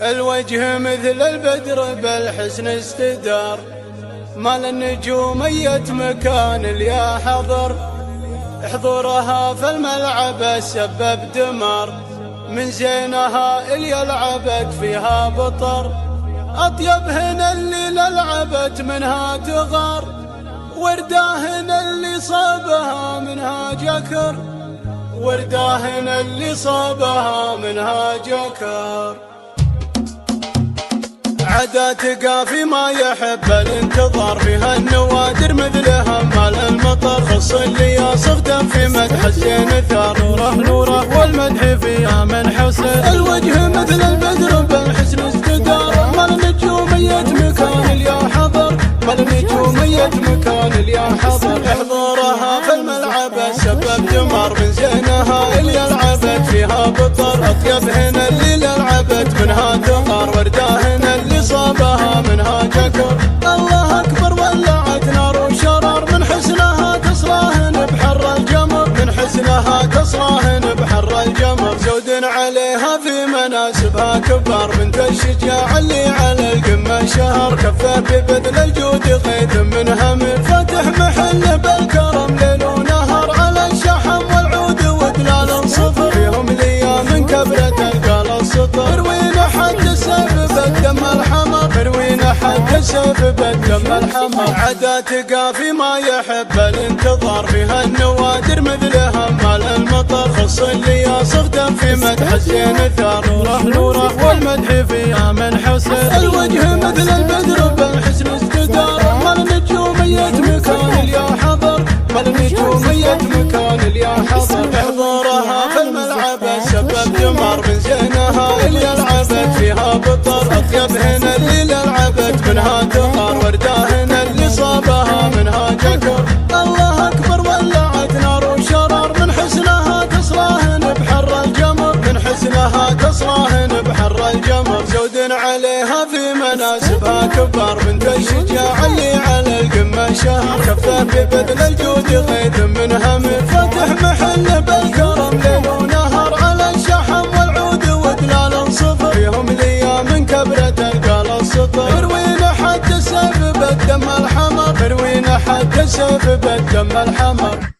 الوجه مثل البدر بالحسن استدار، مال النجوم اية مكان اليا حضر. حضورها في الملعب سبب دمار، من زينها اللي لعبت فيها بطر. اطيبهن اللي لعبت منها تغار، ورداهن اللي صابها منها جكر، ورداهن اللي صابها منها جكر. عدا تقافي ما يحب الانتظار، فيها النوادر مثلها مال المطر. خص اللي يصف في مدح الزين ثار، نوره والمدح فيها من حسن. الوجه مثل البدر بالحسن استدار، مال النجومية مكان اليا حضر، مال النجومية مكان اليا حضر. حضورها في الملعب سبب دمار، من زينها اللي لعبت فيها بطر. اطيبهن اللي لعبت منها تغار، ورداهن اللي صابها منها جكر. الله اكبر ولعت نار وشرار، من حسنها تصراهن بحر الجمر، من حسنها تصراهن بحر الجمر. زود عليها في مناسبها كبار، بنت الشجاع اللي على القمة شهر. كفه ببذل الجود غيث من همل، فاتح محل بالكرم ليل ونهر. على الشحم والعود ودلال صفر، فيهم ليا من كبرة القال السطر. روينا حد السيف بالدم الحمر، روينا حد السيف بالدم الحمر. عدا تقافي ما يحب الانتظار، فيها النوادر مثلها مال المطر. خص اللي يصف في مدح الزين ثار، نوره والمدح فيها من حسن. الوجه مثل البدر بالحسن استدار، مال النجومية مكان اليا حضر، مال النجومية مكان اليا حضر. حضورها في الملعب سبب دمار، من زينها اللي لعبت فيها بطر. اطيبهن اللي لعبت منها تغار، ورداهن اللي صابها منها جكر. الله اكبر ولعت نار وشرار، من حسنها تصراهن بحر الجمر، من حسنها تصراهن بحر الجمر. زود عليها في مناسبها كبار، بنت الشجاع اللي على القمة شهر. كفه ببذل الجود غيث من همل، فاتح محل بالكرم ليل ونهر. على الشحم والعود ودلال صفر، فيهم ليا من كبرة القال السطر. روينا حد السيف بالدم الحمر، روينا حد السيف بالدم الحمر.